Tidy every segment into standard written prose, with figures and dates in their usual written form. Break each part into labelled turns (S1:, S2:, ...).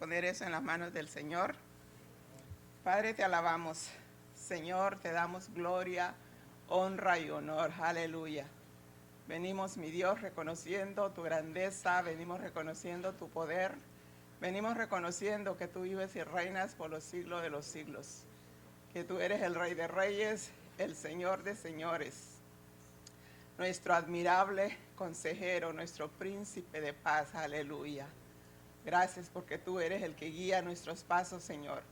S1: poner eso en las manos del Señor. Padre, te alabamos. Señor, te damos gloria, honra y honor. Aleluya. Venimos, mi Dios, reconociendo tu grandeza, venimos reconociendo tu poder, venimos reconociendo que tú vives y reinas por los siglos de los siglos, que tú eres el Rey de Reyes, el Señor de Señores, nuestro admirable consejero, nuestro príncipe de paz. Aleluya. Gracias porque tú eres el que guía nuestros pasos, Señor.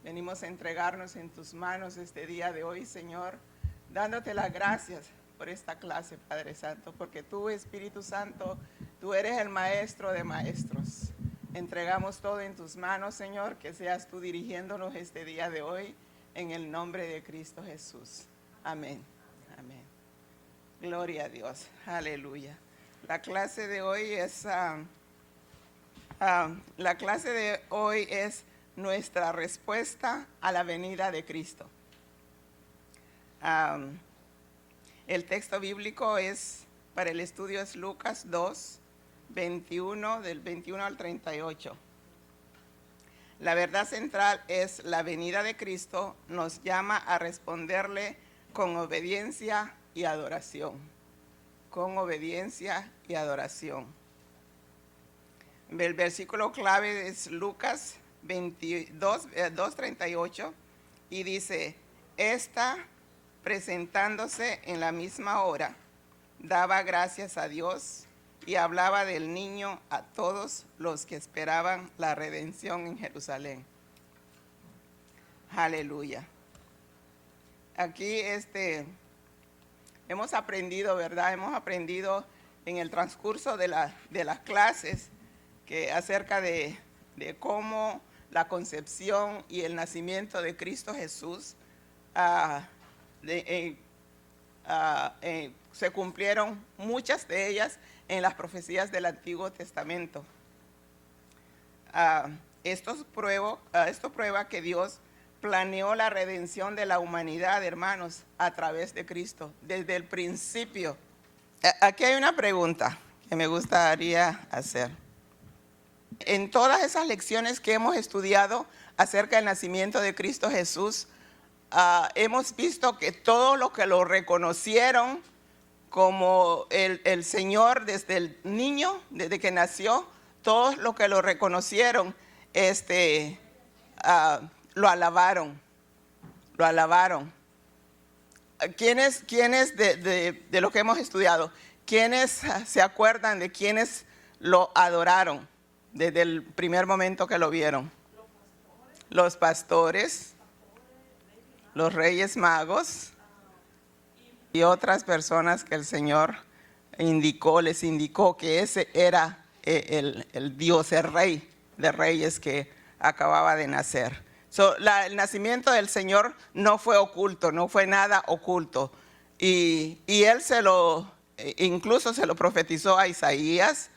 S1: Venimos a entregarnos en tus manos este día de hoy, Señor, dándote las gracias por esta clase, Padre Santo, porque tú, Espíritu Santo, tú eres el maestro de maestros. Entregamos todo en tus manos, Señor, que seas tú dirigiéndonos este día de hoy, en el nombre de Cristo Jesús. Amén. Amén. Gloria a Dios. Aleluya. La clase de hoy es nuestra respuesta a la venida de Cristo. El texto bíblico para el estudio es Lucas 2, 21, del 21 al 38. La verdad central es la venida de Cristo nos llama a responderle con obediencia y adoración. Con obediencia y adoración. El versículo clave es Lucas 2:38 y dice: esta, presentándose en la misma hora, daba gracias a Dios y hablaba del niño a todos los que esperaban la redención en Jerusalén. Aleluya. Aquí hemos aprendido, ¿verdad? Hemos aprendido en el transcurso de las clases acerca de cómo la concepción y el nacimiento de Cristo Jesús se cumplieron muchas de ellas en las profecías del Antiguo Testamento. Esto prueba que Dios planeó la redención de la humanidad, hermanos, a través de Cristo, desde el principio. Aquí hay una pregunta que me gustaría hacer. En todas esas lecciones que hemos estudiado acerca del nacimiento de Cristo Jesús, hemos visto que todos los que lo reconocieron como el Señor desde el niño, desde que nació, todos los que lo reconocieron, lo alabaron. Lo alabaron. ¿Quiénes de lo que hemos estudiado, quiénes se acuerdan de quiénes lo adoraron desde el primer momento que lo vieron? Los pastores, los reyes magos y otras personas que el Señor les indicó que ese era el Dios, el Rey de Reyes que acababa de nacer. El nacimiento del Señor no fue oculto, no fue nada oculto. Y Él incluso se lo profetizó a Isaías,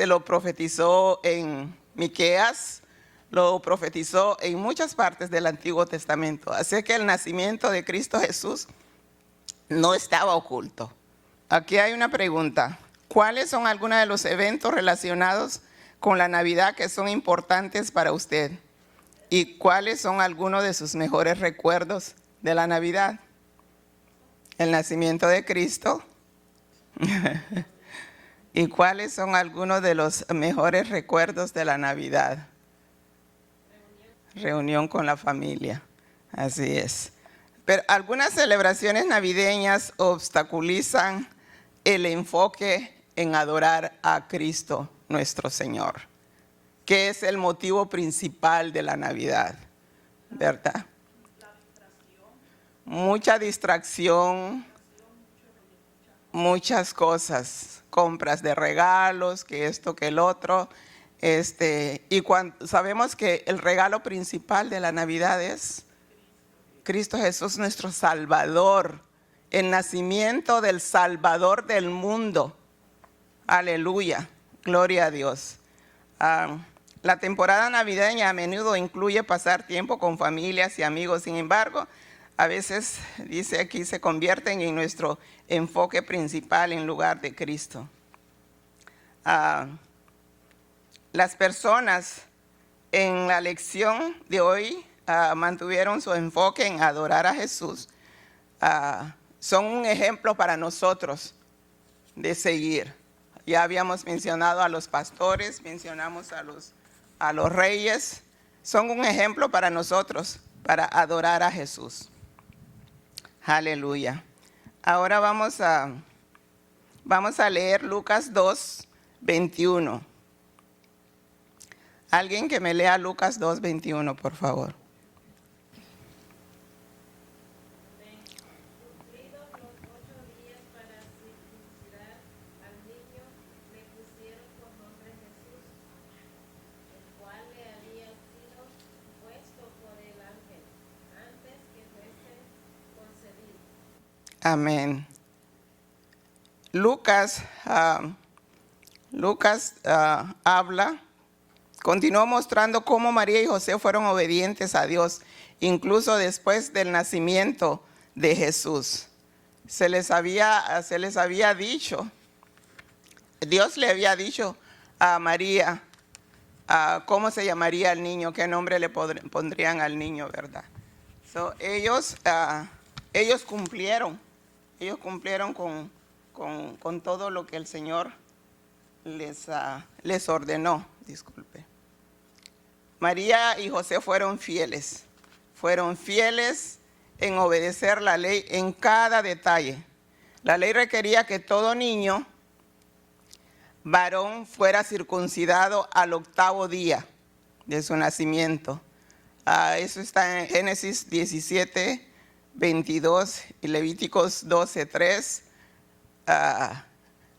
S1: lo profetizó en Miqueas, lo profetizó en muchas partes del Antiguo Testamento. Así que el nacimiento de Cristo Jesús no estaba oculto. Aquí hay una pregunta. ¿Cuáles son algunos de los eventos relacionados con la Navidad que son importantes para usted? ¿Y cuáles son algunos de sus mejores recuerdos de la Navidad? El nacimiento de Cristo. ¿Y cuáles son algunos de los mejores recuerdos de la Navidad? Reunión con la familia. Así es. Pero algunas celebraciones navideñas obstaculizan el enfoque en adorar a Cristo nuestro Señor, que es el motivo principal de la Navidad, ¿verdad? Mucha distracción, muchas cosas, compras de regalos, que esto, que el otro. Y sabemos que el regalo principal de la Navidad es Cristo Jesús, nuestro Salvador, el nacimiento del Salvador del mundo. Aleluya, gloria a Dios. La temporada navideña a menudo incluye pasar tiempo con familias y amigos. Sin embargo, a veces, dice aquí, se convierten en nuestro enfoque principal en lugar de Cristo. Las personas En la lección de hoy mantuvieron su enfoque en adorar a Jesús. Son un ejemplo para nosotros de seguir. Ya habíamos mencionado a los pastores, mencionamos a los reyes. Son un ejemplo para nosotros, para adorar a Jesús. Aleluya. Ahora vamos a leer Lucas 2, 21. Alguien que me lea Lucas 2, 21, por favor.
S2: Cumplidos los 8 días para circuncidar al niño, le pusieron por nombre Jesús, el cual le había sido puesto por el ángel antes que fuese concebido.
S1: Amén. Lucas continuó mostrando cómo María y José fueron obedientes a Dios, incluso después del nacimiento de Jesús. Se les había dicho, Dios le había dicho a María cómo se llamaría el niño, qué nombre le pondrían al niño, ¿verdad? Ellos cumplieron con todo lo que el Señor les ordenó. Disculpe. María y José fueron fieles en obedecer la ley en cada detalle. La ley requería que todo niño varón fuera circuncidado al 8º día de su nacimiento. Eso está en Génesis 17, 22 y Levíticos 12, 3.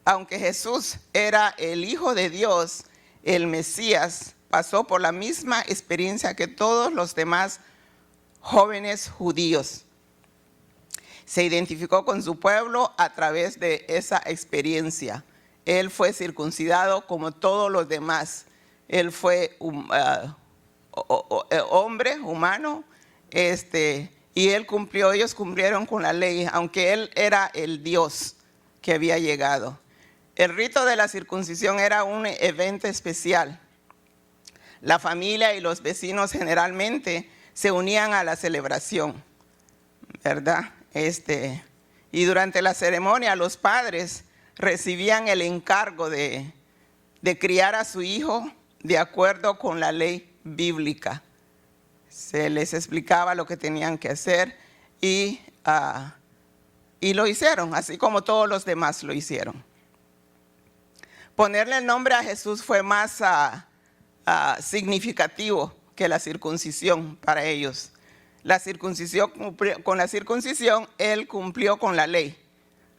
S1: Aunque Jesús era el Hijo de Dios, el Mesías pasó por la misma experiencia que todos los demás jóvenes judíos. Se identificó con su pueblo a través de esa experiencia. Él fue circuncidado como todos los demás. Él fue hombre, humano, y ellos cumplieron con la ley, aunque él era el Dios que había llegado. El rito de la circuncisión era un evento especial. La familia y los vecinos generalmente se unían a la celebración, ¿verdad? Y durante la ceremonia los padres recibían el encargo de criar a su hijo de acuerdo con la ley bíblica. Se les explicaba lo que tenían que hacer y lo hicieron, así como todos los demás lo hicieron. Ponerle el nombre a Jesús fue más significativo que la circuncisión para ellos. Con la circuncisión, él cumplió con la ley.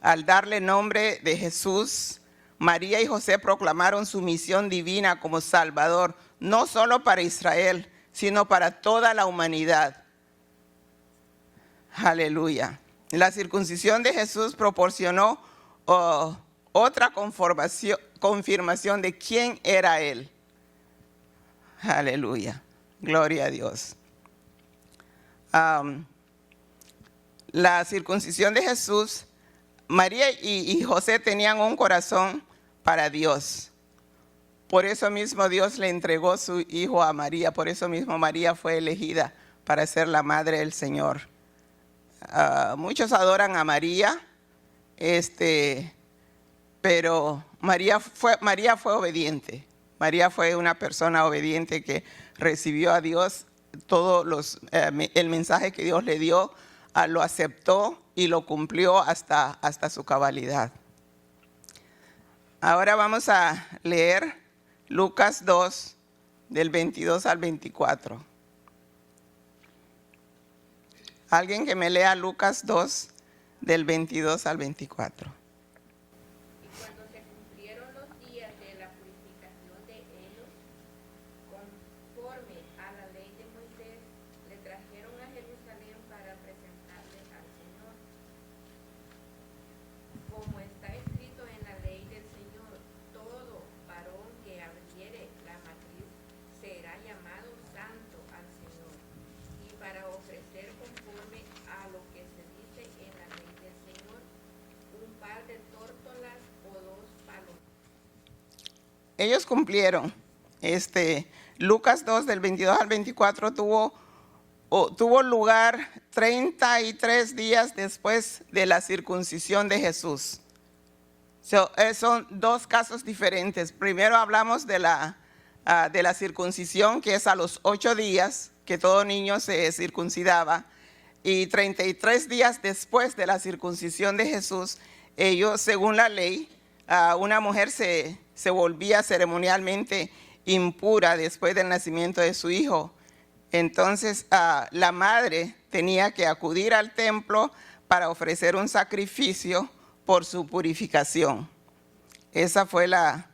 S1: Al darle nombre de Jesús, María y José proclamaron su misión divina como Salvador, no solo para Israel, sino para toda la humanidad. Aleluya. La circuncisión de Jesús proporcionó otra confirmación de quién era Él. Aleluya. Gloria a Dios. La circuncisión de Jesús, María y José tenían un corazón para Dios. Por eso mismo Dios le entregó su hijo a María. Por eso mismo María fue elegida para ser la madre del Señor. Muchos adoran a María, pero María fue obediente. María fue una persona obediente que recibió a Dios el mensaje que Dios le dio, lo aceptó y lo cumplió hasta su cabalidad. Ahora vamos a leer Lucas 2, del 22 al 24. Alguien que me lea Lucas 2, del 22 al 24.
S2: Y cuando se cumplieron los días de la purificación de ellos, conforme a la ley de Moisés, le trajeron a Jerusalén para presentarle al Señor. Como está escrito en la ley del Señor, todo varón que abriere la matriz será llamado santo al Señor. Y para ofrecer conforme a lo que se dice en la ley del Señor, un par de tórtolas o 2 palomas.
S1: Ellos cumplieron. Lucas 2, del 22 al 24, tuvo lugar 33 días después de la circuncisión de Jesús. Son dos casos diferentes. Primero hablamos de la circuncisión, que es a los 8 días que todo niño se circuncidaba. Y 33 días después de la circuncisión de Jesús, ellos, según la ley, una mujer se volvía ceremonialmente impura después del nacimiento de su hijo. Entonces la madre tenía que acudir al templo para ofrecer un sacrificio por su purificación. Esa fue la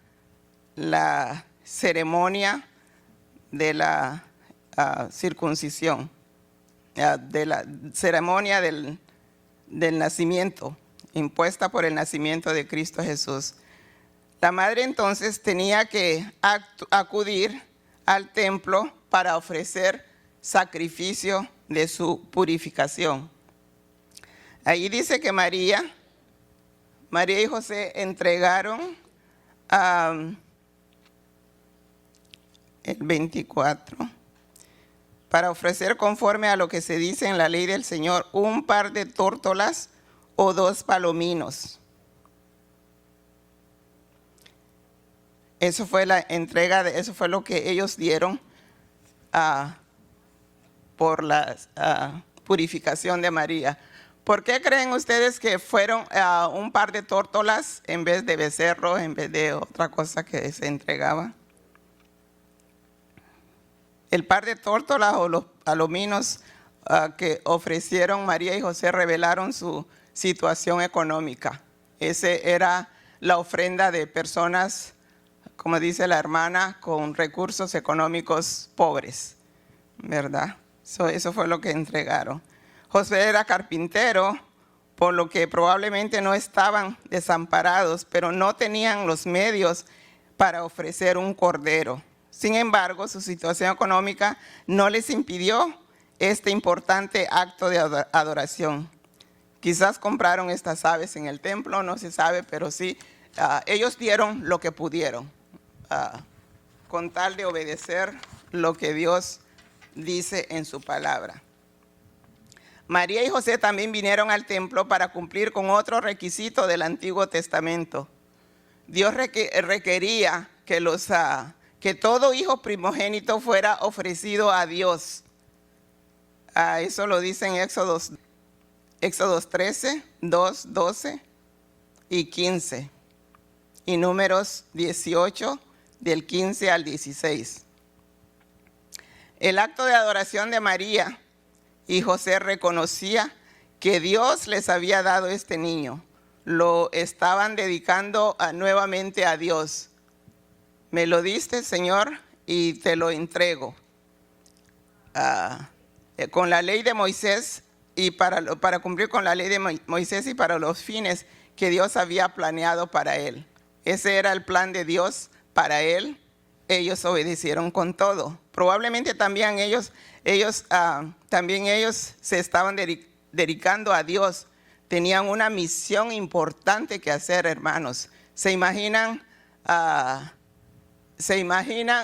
S1: ceremonia de la circuncisión, de la ceremonia del nacimiento, impuesta por el nacimiento de Cristo Jesús. La madre entonces tenía que acudir al templo para ofrecer sacrificio de su purificación. Ahí dice que María y José entregaron el 24, para ofrecer conforme a lo que se dice en la ley del Señor, un par de tórtolas o 2 palominos. Eso fue la entrega, eso fue lo que ellos dieron por la purificación de María. ¿Por qué creen ustedes que fueron un par de tórtolas en vez de becerro, en vez de otra cosa que se entregaba? El par de tórtolas o los palominos que ofrecieron María y José revelaron su situación económica. Ese era la ofrenda de personas, como dice la hermana, con recursos económicos pobres, ¿verdad? Eso fue lo que entregaron. José era carpintero, por lo que probablemente no estaban desamparados, pero no tenían los medios para ofrecer un cordero. Sin embargo, su situación económica no les impidió este importante acto de adoración. Quizás compraron estas aves en el templo, no se sabe, pero sí, ellos dieron lo que pudieron, con tal de obedecer lo que Dios dice en su palabra. María y José también vinieron al templo para cumplir con otro requisito del Antiguo Testamento. Dios requería que todo hijo primogénito fuera ofrecido a Dios. Eso lo dice en Éxodos 13, 2, 12 y 15. Y Números 18, del 15 al 16. El acto de adoración de María y José reconocía que Dios les había dado este niño. Lo estaban dedicando nuevamente a Dios. Me lo diste, Señor, y te lo entrego. Con la ley de Moisés y para cumplir con la ley de Moisés y para los fines que Dios había planeado para él. Ese era el plan de Dios para él. Ellos obedecieron con todo. Probablemente también ellos se estaban dedicando a Dios. Tenían una misión importante que hacer, hermanos. ¿Se imaginan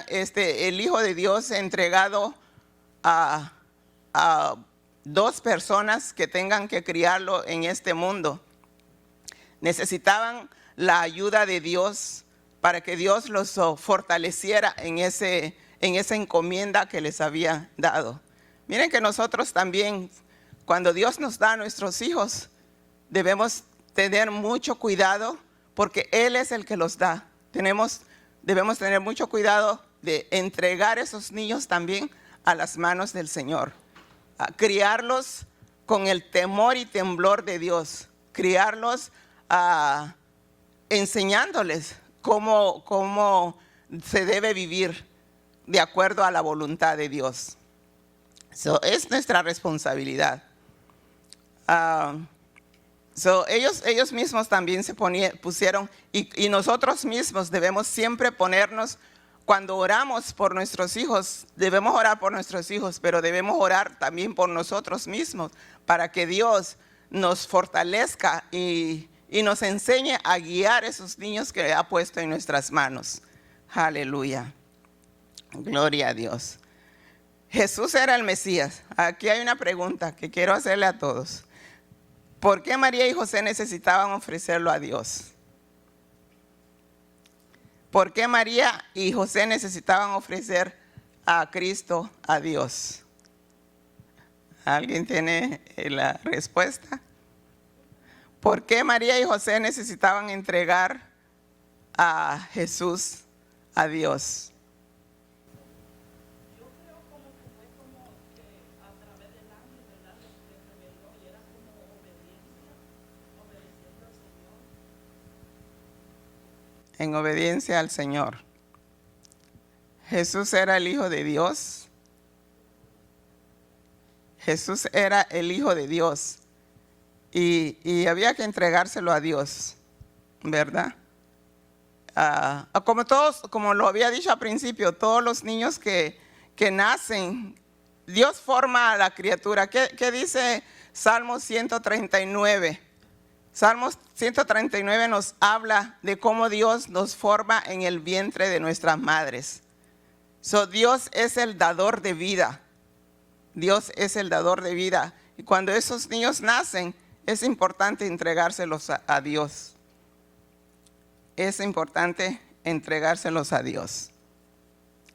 S1: el Hijo de Dios entregado a 2 personas que tengan que criarlo en este mundo? Necesitaban la ayuda de Dios para que Dios los fortaleciera en esa encomienda que les había dado. Miren que nosotros también, cuando Dios nos da a nuestros hijos, debemos tener mucho cuidado porque Él es el que los da. Debemos tener mucho cuidado de entregar esos niños también a las manos del Señor. Criarlos con el temor y temblor de Dios. Criarlos enseñándoles cómo se debe vivir de acuerdo a la voluntad de Dios. Es nuestra responsabilidad. Ellos mismos también se pusieron, y nosotros mismos debemos siempre ponernos, cuando oramos por nuestros hijos, debemos orar por nuestros hijos, pero debemos orar también por nosotros mismos, para que Dios nos fortalezca y nos enseñe a guiar esos niños que ha puesto en nuestras manos. Aleluya. Gloria a Dios. Jesús era el Mesías. Aquí hay una pregunta que quiero hacerle a todos. ¿Por qué María y José necesitaban ofrecerlo a Dios? ¿Por qué María y José necesitaban ofrecer a Cristo a Dios? ¿Alguien tiene la respuesta? ¿Por qué María y José necesitaban entregar a Jesús a Dios?
S3: Yo creo como que fue como que a través del ángel, ¿verdad? Les reveló y era como obediencia, obedeciendo al Señor.
S1: En obediencia al Señor. Jesús era el Hijo de Dios. Jesús era el Hijo de Dios. Y había que entregárselo a Dios, ¿verdad? Como lo había dicho al principio, todos los niños que nacen, Dios forma a la criatura. ¿Qué dice Salmo 139? Salmo 139 nos habla de cómo Dios nos forma en el vientre de nuestras madres. Dios es el dador de vida. Dios es el dador de vida. Y cuando esos niños nacen, es importante entregárselos a Dios. Es importante entregárselos a Dios.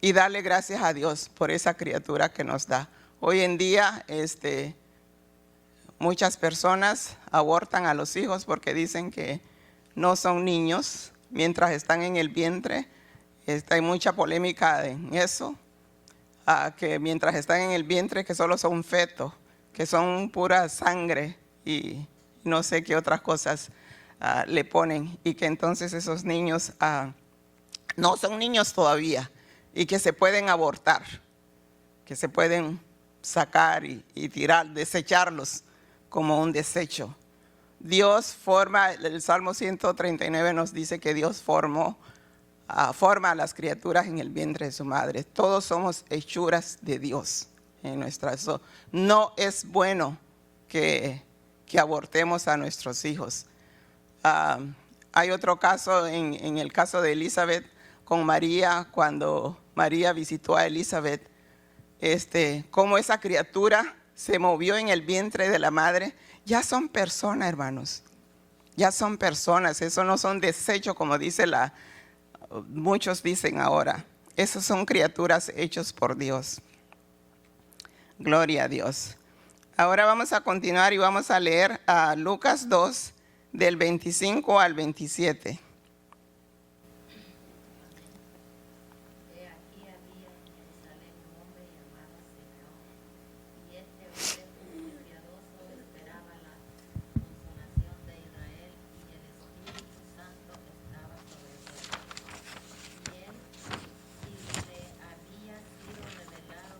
S1: Y darle gracias a Dios por esa criatura que nos da. Hoy en día, muchas personas abortan a los hijos porque dicen que no son niños mientras están en el vientre. Hay mucha polémica en eso, que mientras están en el vientre que solo son fetos, que son pura sangre y no sé qué otras cosas le ponen, y que entonces esos niños no son niños todavía y que se pueden abortar, que se pueden sacar y tirar, desecharlos como un desecho. Dios forma, el Salmo 139 nos dice que Dios forma a las criaturas en el vientre de su madre. Todos somos hechuras de Dios en no es bueno que abortemos a nuestros hijos. Hay otro caso, en el caso de Elizabeth con María, cuando María visitó a Elizabeth, cómo esa criatura se movió en el vientre de la madre. Ya son personas, hermanos, ya son personas. Eso no son desechos como muchos dicen ahora. Esas son criaturas hechas por Dios. Gloria a Dios. Ahora vamos a continuar y vamos a leer a Lucas 2, del 25 al 27.
S2: He aquí había en Jerusalén un hombre llamado Simeón, y este hombre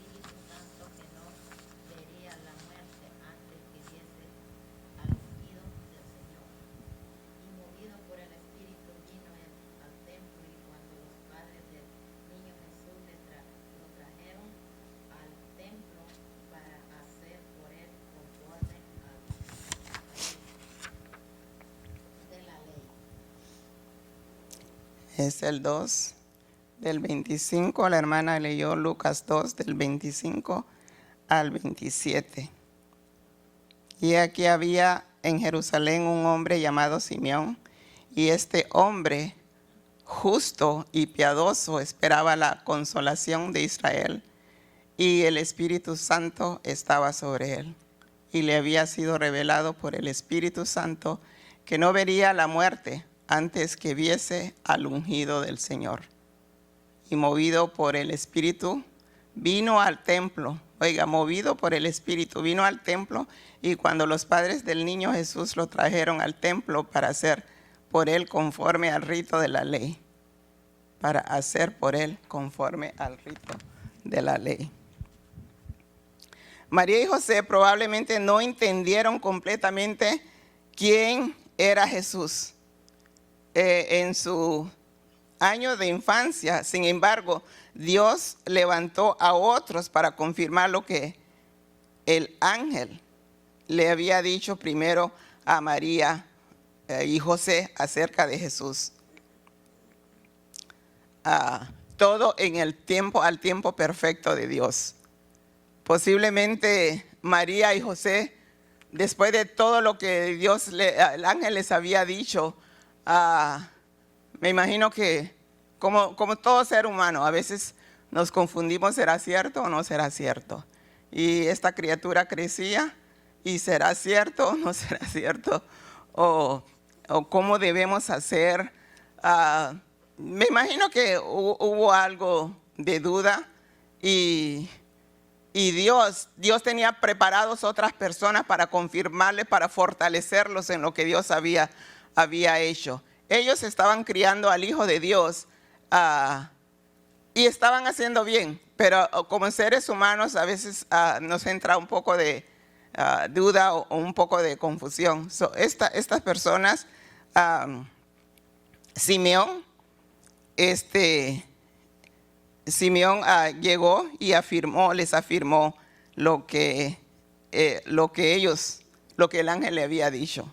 S2: muy piadoso esperaba la consolación de Israel, y el Espíritu Santo estaba sobre él. Y le había sido revelado por el Espíritu Santo que no vería la muerte antes que viese al ungido del Señor. Y movido por el Espíritu vino al templo, y cuando los padres del niño Jesús lo trajeron al templo para hacer por él conforme a de la ley.
S1: Es el 2 del 25. La hermana leyó Lucas 2 del 25 al 27. Y aquí había en Jerusalén un hombre llamado Simeón, y este hombre justo y piadoso esperaba la consolación de Israel, y el Espíritu Santo estaba sobre él. Y le había sido revelado por el Espíritu Santo que no vería la muerte antes que viese al ungido del Señor. Y movido por el Espíritu, vino al templo. Movido por el Espíritu, vino al templo, y cuando los padres del niño Jesús lo trajeron al templo para hacer por él conforme al rito de la ley. Para hacer por él conforme al rito de la ley. María y José probablemente no entendieron completamente quién era Jesús en su año de infancia. Sin embargo, Dios levantó a otros para confirmar lo que el ángel le había dicho primero a María y José acerca de Jesús. todo en el tiempo, al tiempo perfecto de Dios. Posiblemente María y José, después de todo lo que el ángel les había dicho, me imagino que como todo ser humano, a veces nos confundimos, ¿será cierto o no será cierto? Y esta criatura crecía, ¿y será cierto o no será cierto? O cómo debemos hacer. Me imagino que hubo algo de duda y Dios tenía preparados otras personas para confirmarles, para fortalecerlos en lo que Dios había hecho. Ellos estaban criando al Hijo de Dios y estaban haciendo bien, pero como seres humanos a veces nos entra un poco de duda o un poco de confusión. Estas personas, Simeón llegó y les afirmó lo que el ángel le había dicho.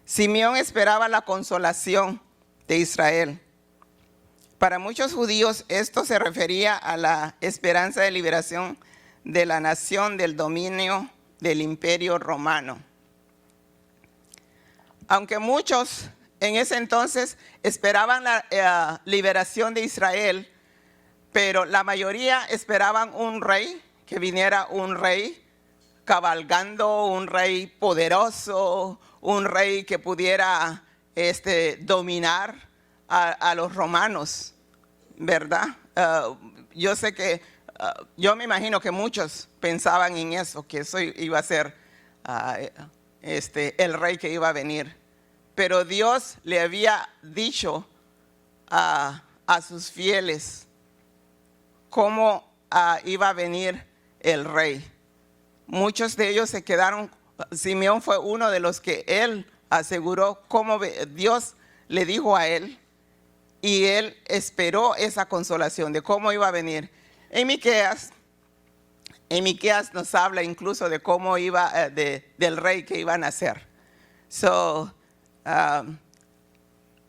S1: Simeón esperaba la consolación de Israel. Para muchos judíos esto se refería a la esperanza de liberación de la nación del dominio del Imperio Romano. Aunque muchos en ese entonces esperaban la liberación de Israel, pero la mayoría esperaban un rey, que viniera un rey cabalgando, un rey poderoso, un rey que pudiera dominar a los romanos, ¿verdad? Yo sé que, yo me imagino que muchos pensaban en eso, que eso iba a ser el rey que iba a venir. Pero Dios le había dicho a sus fieles cómo iba a venir el rey. Muchos de ellos se quedaron. Simeón fue uno de los que él aseguró cómo Dios le dijo a él, y él esperó esa consolación de cómo iba a venir. En Miqueas nos habla incluso de cómo iba, del rey que iba a nacer.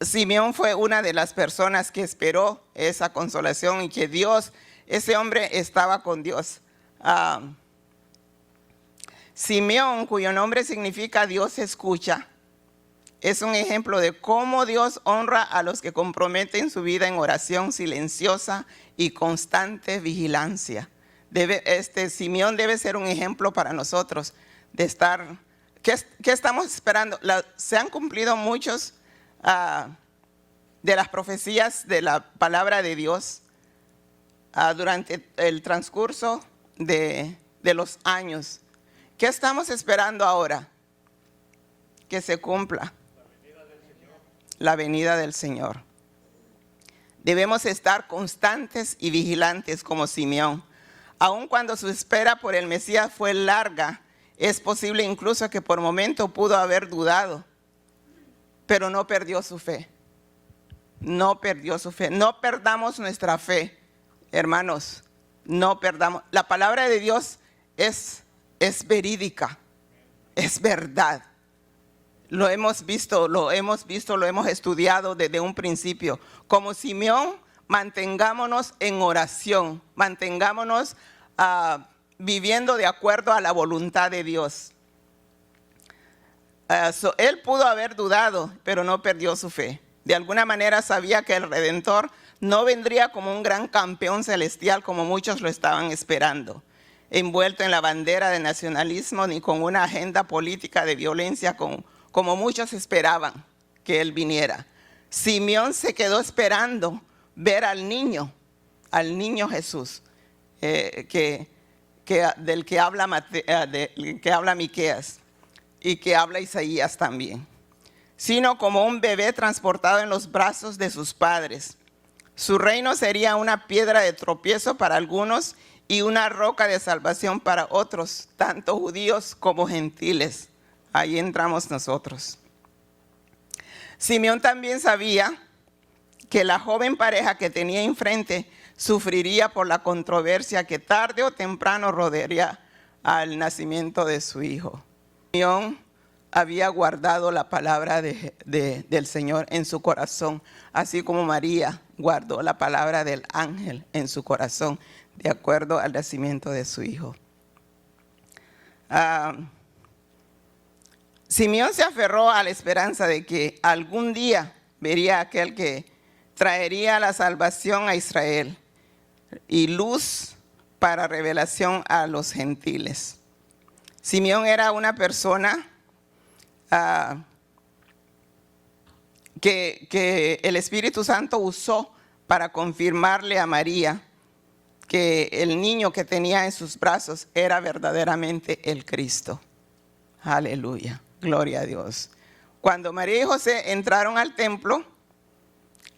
S1: Simeón fue una de las personas que esperó esa consolación y que ese hombre estaba con Dios. Simeón, cuyo nombre significa Dios escucha, es un ejemplo de cómo Dios honra a los que comprometen su vida en oración silenciosa y constante vigilancia. Simeón debe ser un ejemplo para nosotros de estar. ¿Qué estamos esperando? Se han cumplido muchos de las profecías de la palabra de Dios durante el transcurso de los años. ¿Qué estamos esperando ahora? Que se cumpla la venida del Señor. Debemos estar constantes y vigilantes como Simeón. Aun cuando su espera por el Mesías fue larga, es posible incluso que por momento pudo haber dudado, pero no perdió su fe. No perdió su fe. No perdamos nuestra fe, hermanos. No perdamos. La palabra de Dios es verídica, es verdad. Lo hemos visto, lo hemos estudiado desde un principio. Como Simeón, mantengámonos en oración, mantengámonos viviendo de acuerdo a la voluntad de Dios. Él pudo haber dudado, pero no perdió su fe. De alguna manera sabía que el Redentor no vendría como un gran campeón celestial como muchos lo estaban esperando, envuelto en la bandera de nacionalismo ni con una agenda política de violencia como muchos esperaban que él viniera. Simeón se quedó esperando ver al niño Jesús, del que habla Miqueas y que habla Isaías también, sino como un bebé transportado en los brazos de sus padres. Su reino sería una piedra de tropiezo para algunos y una roca de salvación para otros, tanto judíos como gentiles. Ahí entramos nosotros. Simeón también sabía que la joven pareja que tenía enfrente sufriría por la controversia que tarde o temprano rodearía al nacimiento de su hijo. Simeón había guardado la palabra del Señor en su corazón, así como María guardó la palabra del ángel en su corazón, de acuerdo al nacimiento de su hijo. Simeón se aferró a la esperanza de que algún día vería a aquel que traería la salvación a Israel y luz para revelación a los gentiles. Simeón era una persona que el Espíritu Santo usó para confirmarle a María que el niño que tenía en sus brazos era verdaderamente el Cristo. Aleluya, gloria a Dios. Cuando María y José entraron al templo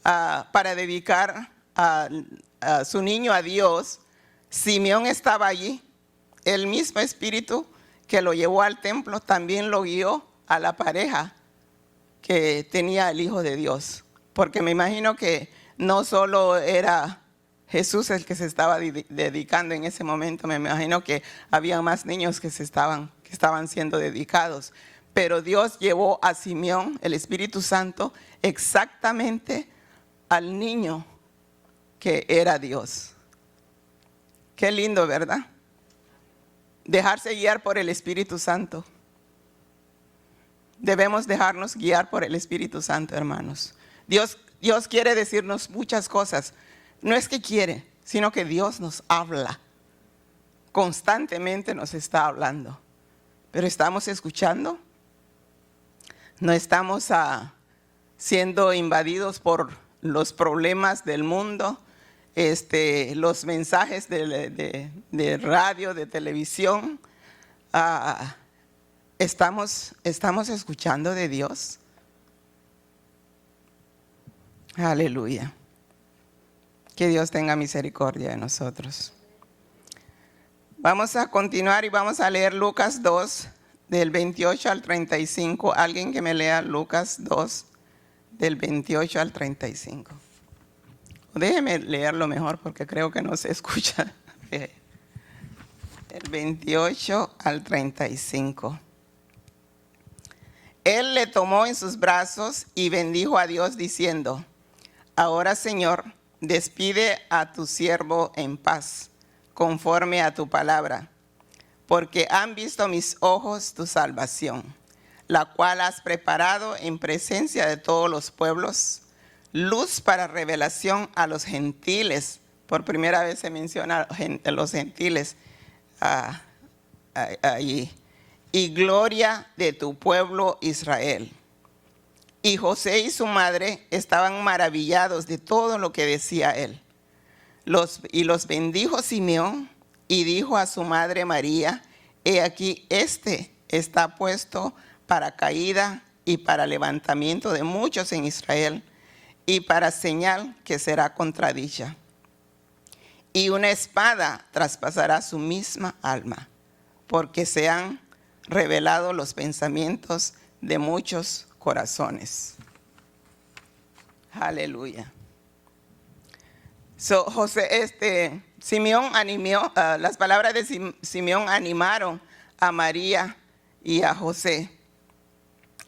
S1: para dedicar a su niño a Dios, Simeón estaba allí. El mismo Espíritu que lo llevó al templo también lo guió a la pareja que tenía el Hijo de Dios. Porque me imagino que no solo era Jesús el que se estaba dedicando en ese momento, me imagino que había más niños que estaban siendo dedicados. Pero Dios llevó a Simeón, el Espíritu Santo, exactamente al niño que era Dios. Qué lindo, ¿verdad? Dejarse guiar por el Espíritu Santo. Debemos dejarnos guiar por el Espíritu Santo, hermanos. Dios quiere decirnos muchas cosas. No es que quiere, sino que Dios nos habla. Constantemente nos está hablando. Pero ¿estamos escuchando? No estamos siendo invadidos por los problemas del mundo, los mensajes de radio, de televisión. ¿Estamos escuchando de Dios? Aleluya. Que Dios tenga misericordia de nosotros. Vamos a continuar y vamos a leer Lucas 2, del 28 al 35. Alguien que me lea Lucas 2, del 28 al 35. Déjeme leerlo mejor porque creo que no se escucha. Del 28 al 35. Él le tomó en sus brazos y bendijo a Dios diciendo: Ahora, Señor, despide a tu siervo en paz, conforme a tu palabra, porque han visto mis ojos tu salvación, la cual has preparado en presencia de todos los pueblos, luz para revelación a los gentiles. Por primera vez se menciona a los gentiles allí. Y gloria de tu pueblo Israel. Y José y su madre estaban maravillados de todo lo que decía él. Y los bendijo Simeón y dijo a su madre María: He aquí, está puesto para caída y para levantamiento de muchos en Israel, y para señal que será contradicha. Y una espada traspasará su misma alma, porque se han revelado los pensamientos de muchos corazones. Aleluya. Simeón animó, las palabras de Simeón animaron a María y a José.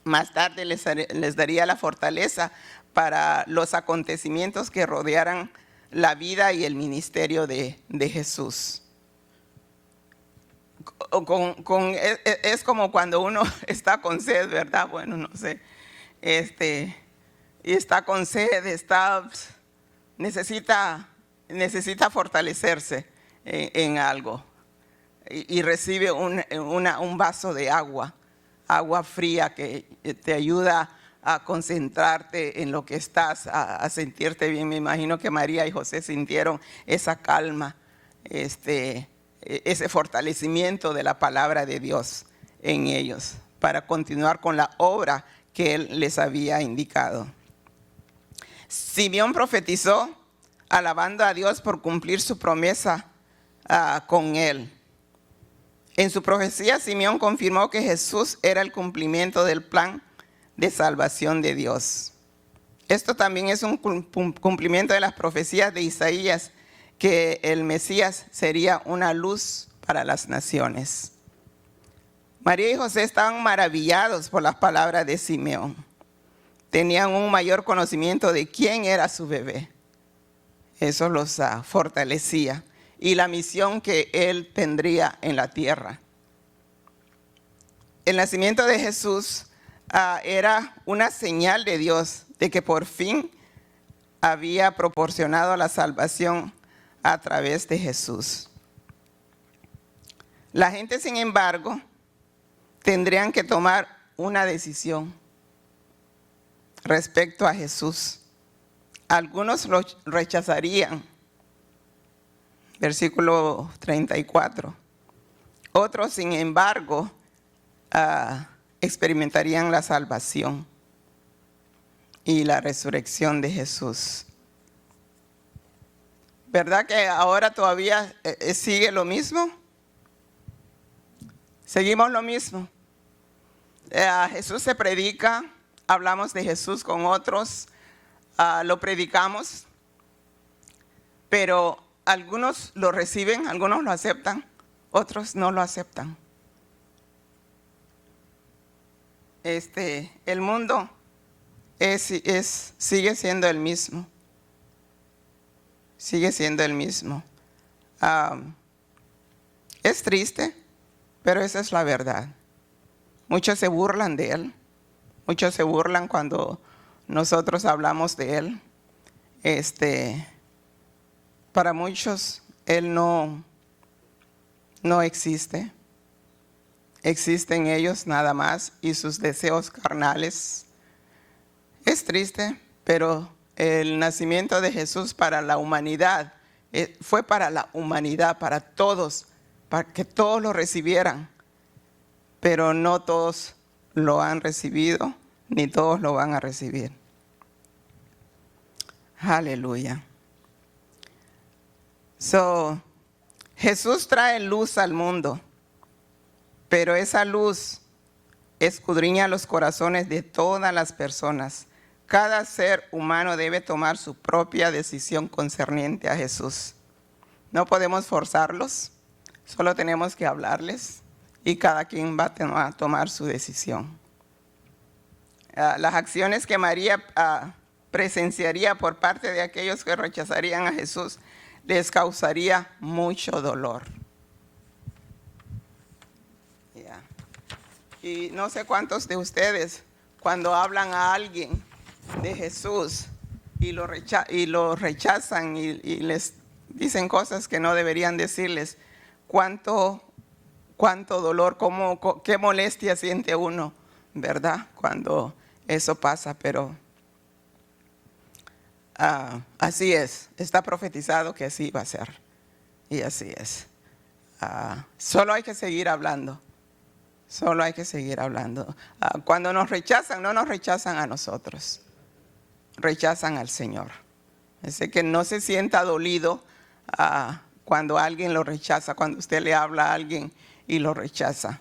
S1: Más tarde les daría la fortaleza para los acontecimientos que rodearan la vida y el ministerio de Jesús. Es como cuando uno está con sed, ¿verdad? Bueno, no sé. Y está con sed, necesita fortalecerse en algo. Y recibe un vaso de agua fría que te ayuda a concentrarte en lo que estás, a sentirte bien. Me imagino que María y José sintieron esa calma, ese fortalecimiento de la palabra de Dios en ellos para continuar con la obra que Él les había indicado. Simeón profetizó alabando a Dios por cumplir su promesa con Él. En su profecía, Simeón confirmó que Jesús era el cumplimiento del plan de salvación de Dios. Esto también es un cumplimiento de las profecías de Isaías, que el Mesías sería una luz para las naciones. María y José estaban maravillados por las palabras de Simeón. Tenían un mayor conocimiento de quién era su bebé. Eso los fortalecía. Y la misión que él tendría en la tierra. El nacimiento de Jesús era una señal de Dios de que por fin había proporcionado la salvación a través de Jesús. La gente, sin embargo, tendrían que tomar una decisión respecto a Jesús. Algunos lo rechazarían. Versículo 34. Otros, sin embargo, experimentarían la salvación y la resurrección de Jesús. ¿Verdad que ahora todavía sigue lo mismo? Seguimos lo mismo. Jesús se predica, hablamos de Jesús con otros, lo predicamos, pero algunos lo reciben, algunos lo aceptan, otros no lo aceptan. El mundo sigue siendo el mismo. Sigue siendo el mismo. Es triste, pero esa es la verdad. Muchos se burlan de él. Muchos se burlan cuando nosotros hablamos de él. Para muchos, él no existe. Existen ellos nada más y sus deseos carnales. Es triste, pero el nacimiento de Jesús para la humanidad fue para la humanidad, para todos, para que todos lo recibieran. Pero no todos lo han recibido, ni todos lo van a recibir. Aleluya. Jesús trae luz al mundo, pero esa luz escudriña los corazones de todas las personas. Cada ser humano debe tomar su propia decisión concerniente a Jesús. No podemos forzarlos, solo tenemos que hablarles y cada quien va a tomar su decisión. Las acciones que María presenciaría por parte de aquellos que rechazarían a Jesús les causaría mucho dolor. Y no sé cuántos de ustedes, cuando hablan a alguien de Jesús y lo rechazan y les dicen cosas que no deberían decirles, cuánto dolor, qué molestia siente uno, ¿verdad? Cuando eso pasa, pero así es, está profetizado que así va a ser, y así es. Solo hay que seguir hablando, solo hay que seguir hablando. Cuando nos rechazan, no nos rechazan a nosotros, rechazan al Señor. Así que no se sienta dolido cuando alguien lo rechaza, cuando usted le habla a alguien y lo rechaza.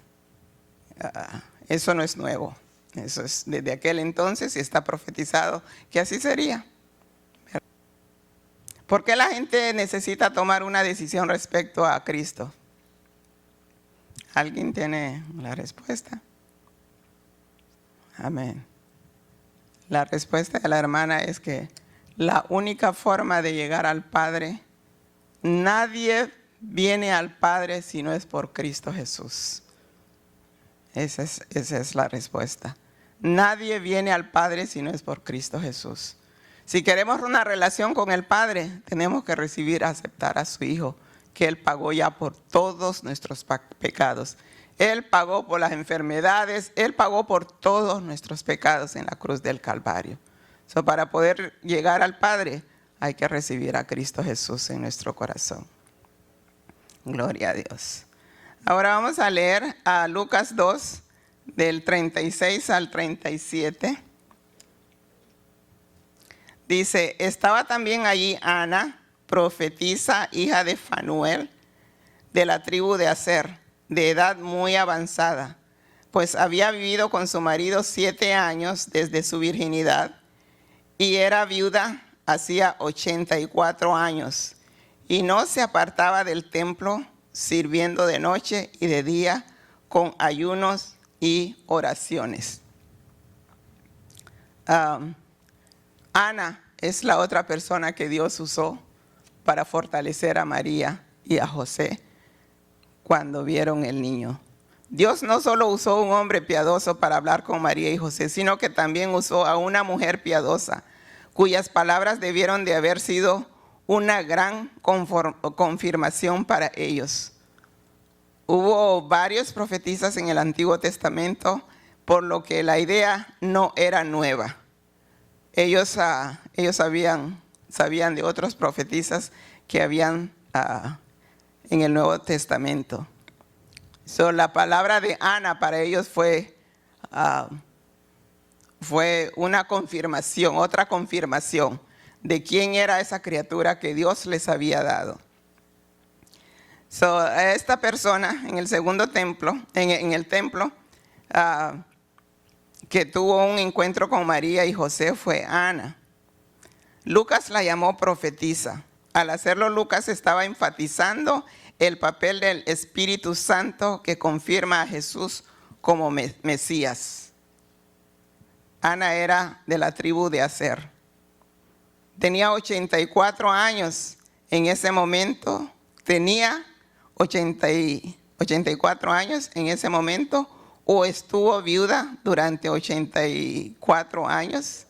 S1: Eso no es nuevo, eso es desde aquel entonces y está profetizado que así sería. ¿Por qué la gente necesita tomar una decisión respecto a Cristo? ¿Alguien tiene la respuesta? Amén. La respuesta de la hermana es que la única forma de llegar al Padre, nadie viene al Padre si no es por Cristo Jesús. Esa es la respuesta. Nadie viene al Padre si no es por Cristo Jesús. Si queremos una relación con el Padre, tenemos que aceptar a su Hijo, que Él pagó ya por todos nuestros pecados. Él pagó por las enfermedades, Él pagó por todos nuestros pecados en la cruz del Calvario. Para poder llegar al Padre, hay que recibir a Cristo Jesús en nuestro corazón. Gloria a Dios. Ahora vamos a leer a Lucas 2, del 36 al 37. Dice, estaba también allí Ana, profetisa, hija de Fanuel, de la tribu de Aser, de edad muy avanzada, pues había vivido con su marido 7 años desde su virginidad, y era viuda hacía 84 años, y no se apartaba del templo, sirviendo de noche y de día con ayunos y oraciones. Ana es la otra persona que Dios usó para fortalecer a María y a José cuando vieron el niño. Dios no solo usó un hombre piadoso para hablar con María y José, sino que también usó a una mujer piadosa, cuyas palabras debieron de haber sido una gran confirmación para ellos. Hubo varios profetisas en el Antiguo Testamento, por lo que la idea no era nueva. Ellos sabían de otros profetisas que habían en el Nuevo Testamento. La palabra de Ana para ellos fue una confirmación, otra confirmación de quién era esa criatura que Dios les había dado. Esta persona en el segundo templo, en el templo, que tuvo un encuentro con María y José fue Ana. Lucas la llamó profetisa. Al hacerlo, Lucas estaba enfatizando el papel del Espíritu Santo que confirma a Jesús como Mesías. Ana era de la tribu de Aser. Tenía 84 años en ese momento. Tenía 84 años en ese momento, o estuvo viuda durante 84 años.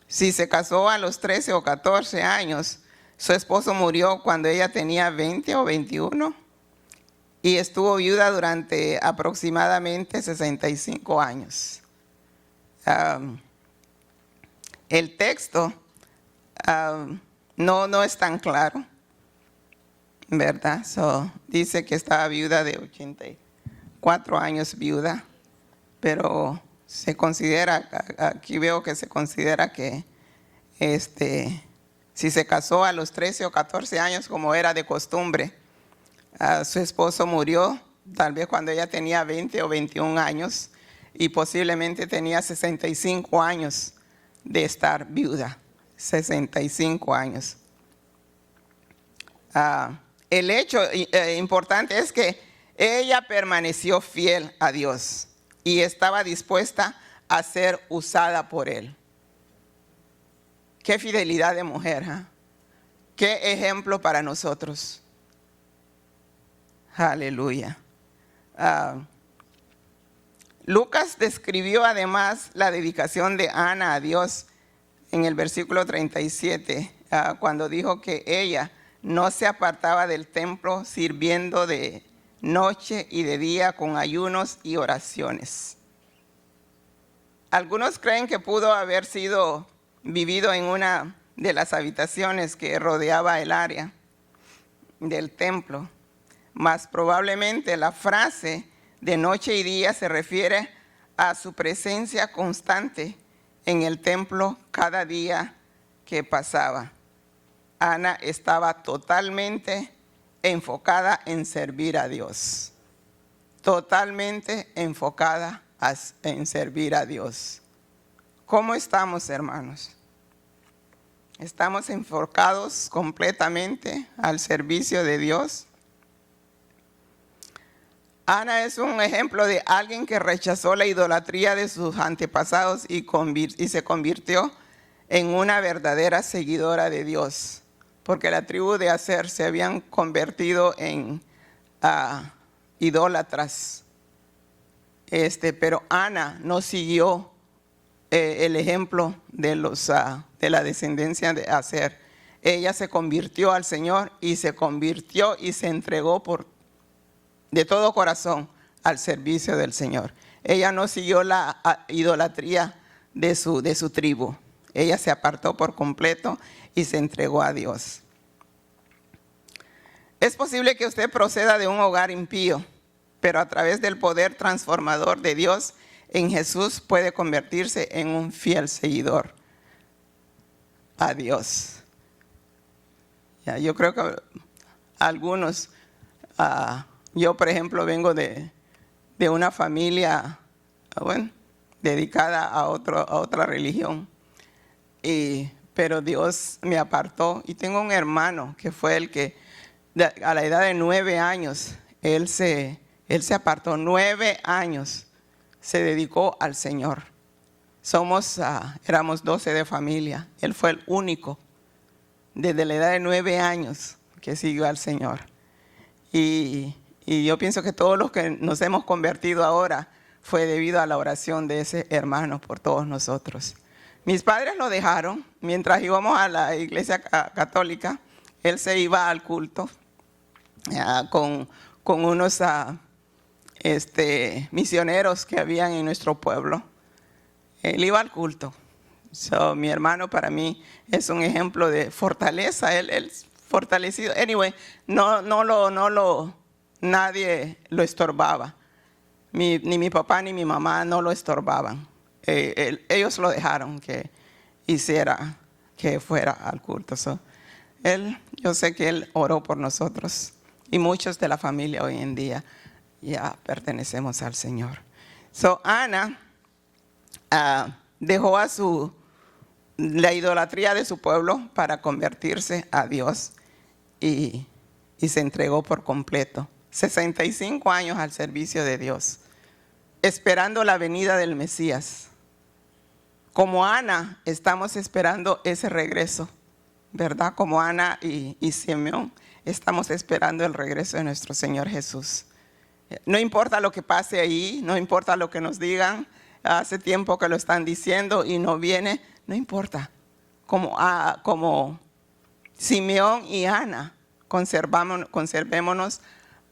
S1: Si se casó a los 13 o 14 años, su esposo murió cuando ella tenía 20 o 21 y estuvo viuda durante aproximadamente 65 años. El texto no es tan claro, ¿verdad? Dice que estaba viuda de 84 años viuda, pero se considera, aquí veo que se considera que si se casó a los 13 o 14 años como era de costumbre, su esposo murió tal vez cuando ella tenía 20 o 21 años y posiblemente tenía 65 años de estar viuda, 65 años. El hecho importante es que ella permaneció fiel a Dios y estaba dispuesta a ser usada por Él. Qué fidelidad de mujer, ¿eh? Qué ejemplo para nosotros. Aleluya. Lucas describió además la dedicación de Ana a Dios en el versículo 37, cuando dijo que ella no se apartaba del templo sirviendo de noche y de día con ayunos y oraciones. Algunos creen que pudo haber sido vivido en una de las habitaciones que rodeaba el área del templo, mas probablemente la frase de noche y día se refiere a su presencia constante en el templo cada día que pasaba. Ana estaba totalmente enfocada en servir a Dios. Totalmente enfocada en servir a Dios. ¿Cómo estamos, hermanos? ¿Estamos enfocados completamente al servicio de Dios? Ana es un ejemplo de alguien que rechazó la idolatría de sus antepasados y se convirtió en una verdadera seguidora de Dios, porque la tribu de Aser se habían convertido en idólatras. Pero Ana no siguió el ejemplo de la descendencia de Aser. Ella se convirtió al Señor y se entregó de todo corazón al servicio del Señor. Ella no siguió la idolatría de su tribu. Ella se apartó por completo y se entregó a Dios. Es posible que usted proceda de un hogar impío, pero a través del poder transformador de Dios en Jesús puede convertirse en un fiel seguidor a Dios. Yo creo que algunos, yo por ejemplo vengo de una familia dedicada a otra religión, pero Dios me apartó y tengo un hermano que fue el que a la edad de 9 años, él se Él se apartó 9 años, se dedicó al Señor. Éramos 12 de familia. Él fue el único desde la edad de 9 años que siguió al Señor. Y yo pienso que todos los que nos hemos convertido ahora fue debido a la oración de ese hermano por todos nosotros. Mis padres lo dejaron mientras íbamos a la iglesia católica. Él se iba al culto con unos misioneros que habían en nuestro pueblo. Él iba al culto. Mi hermano para mí es un ejemplo de fortaleza. Él es fortalecido. Anyway, nadie lo estorbaba. Ni mi papá ni mi mamá no lo estorbaban. Ellos lo dejaron que fuera al culto. Yo sé que él oró por nosotros y muchos de la familia hoy en día ya pertenecemos al Señor. Ana dejó la idolatría de su pueblo para convertirse a Dios y se entregó por completo. 65 años al servicio de Dios, esperando la venida del Mesías. Como Ana, estamos esperando ese regreso, ¿verdad? Como Ana y Simeón, estamos esperando el regreso de nuestro Señor Jesús. No importa lo que pase ahí, no importa lo que nos digan, hace tiempo que lo están diciendo y no viene, no importa. Como Simeón y Ana, conservémonos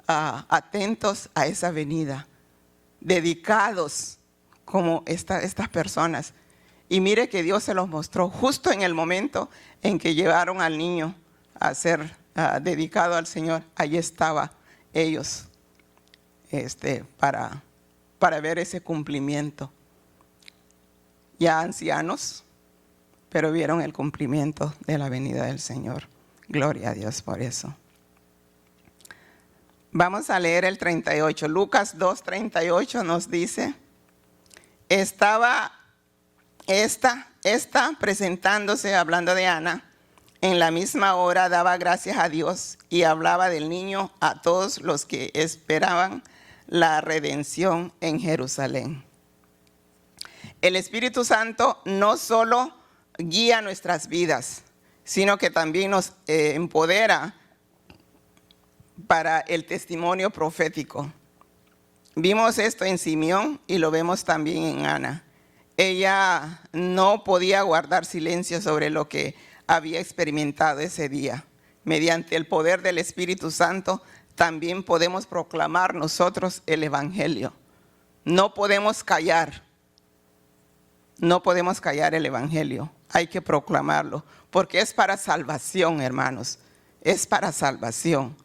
S1: atentos a esa venida, dedicados como estas personas. Y mire que Dios se los mostró justo en el momento en que llevaron al niño a ser dedicado al Señor. Allí estaban ellos para ver ese cumplimiento. Ya ancianos, pero vieron el cumplimiento de la venida del Señor. Gloria a Dios por eso. Vamos a leer el 38. Lucas 2:38 nos dice: estaba esta presentándose, hablando de Ana, en la misma hora daba gracias a Dios y hablaba del niño a todos los que esperaban la redención en Jerusalén. El Espíritu Santo no solo guía nuestras vidas, sino que también nos empodera para el testimonio profético. Vimos esto en Simeón y lo vemos también en Ana. Ella no podía guardar silencio sobre lo que había experimentado ese día. Mediante el poder del Espíritu Santo también podemos proclamar nosotros el Evangelio. No podemos callar. No podemos callar el Evangelio. Hay que proclamarlo, porque es para salvación, hermanos. Es para salvación.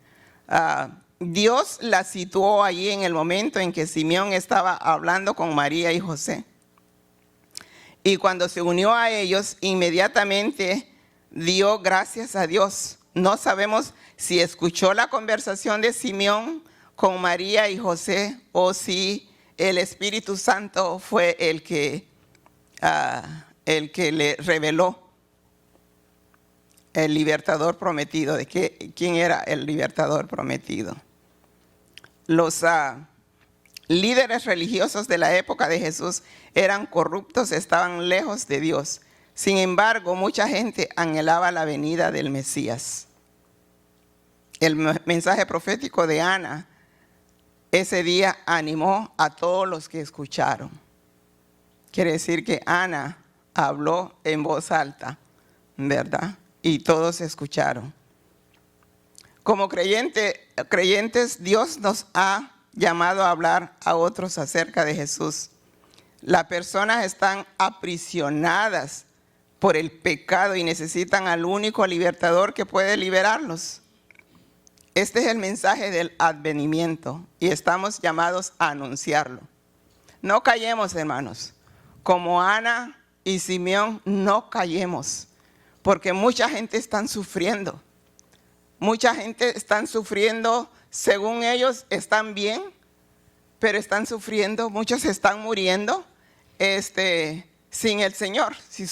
S1: Dios la situó allí en el momento en que Simeón estaba hablando con María y José. Y cuando se unió a ellos, inmediatamente dio gracias a Dios. No sabemos si escuchó la conversación de Simeón con María y José o si el Espíritu Santo fue el que le reveló el libertador prometido, de quién era el libertador prometido. Los líderes religiosos de la época de Jesús eran corruptos, estaban lejos de Dios. Sin embargo, mucha gente anhelaba la venida del Mesías. El mensaje profético de Ana ese día animó a todos los que escucharon. Quiere decir que Ana habló en voz alta, ¿verdad? Y todos escucharon. Como creyentes, Dios nos ha llamado a hablar a otros acerca de Jesús. Las personas están aprisionadas por el pecado y necesitan al único libertador que puede liberarlos. Este es el mensaje del advenimiento y estamos llamados a anunciarlo. No callemos, hermanos. Como Ana y Simeón, no callemos, porque mucha gente está sufriendo. Mucha gente está sufriendo, según ellos están bien, pero están sufriendo. Muchos están muriendo sin el Señor, sin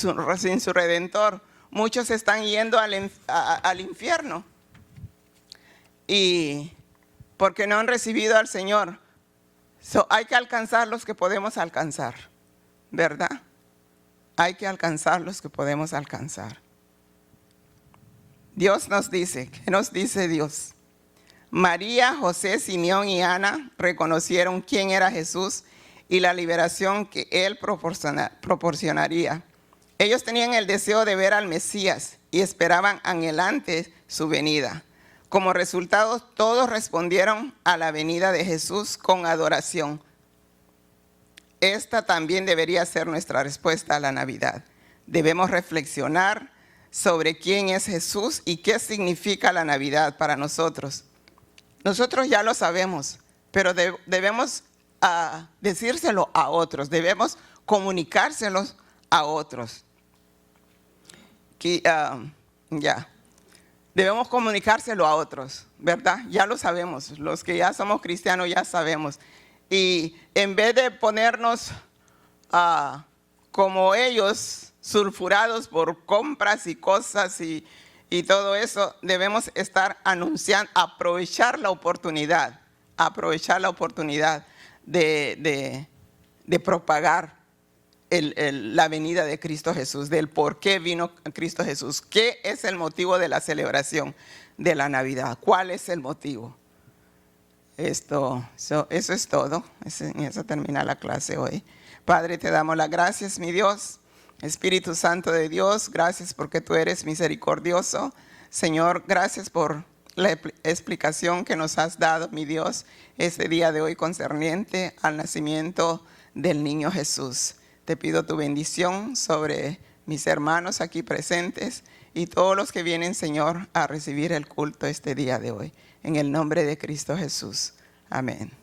S1: su Redentor. Muchos están yendo al infierno. Y porque no han recibido al Señor, Hay que alcanzar los que podemos alcanzar, ¿verdad? Hay que alcanzar los que podemos alcanzar. Dios nos dice, ¿qué nos dice Dios? María, José, Simeón y Ana reconocieron quién era Jesús y la liberación que Él proporcionaría. Ellos tenían el deseo de ver al Mesías y esperaban anhelantes su venida. Como resultado, todos respondieron a la venida de Jesús con adoración. Esta también debería ser nuestra respuesta a la Navidad. Debemos reflexionar sobre quién es Jesús y qué significa la Navidad para nosotros. Nosotros ya lo sabemos, pero debemos decírselo a otros, debemos comunicárselos a otros. Debemos comunicárselo a otros, ¿verdad? Ya lo sabemos, los que ya somos cristianos ya sabemos. Y en vez de ponernos como ellos, sulfurados por compras y cosas y todo eso, debemos estar anunciando, aprovechar la oportunidad de propagar la venida de Cristo Jesús, del por qué vino Cristo Jesús. ¿Qué es el motivo de la celebración de la Navidad? ¿Cuál es el motivo? Eso es todo. En eso termina la clase hoy. Padre, te damos las gracias, mi Dios. Espíritu Santo de Dios, gracias porque tú eres misericordioso. Señor, gracias por la explicación que nos has dado, mi Dios, este día de hoy concerniente al nacimiento del niño Jesús. Te pido tu bendición sobre mis hermanos aquí presentes y todos los que vienen, Señor, a recibir el culto este día de hoy. En el nombre de Cristo Jesús. Amén.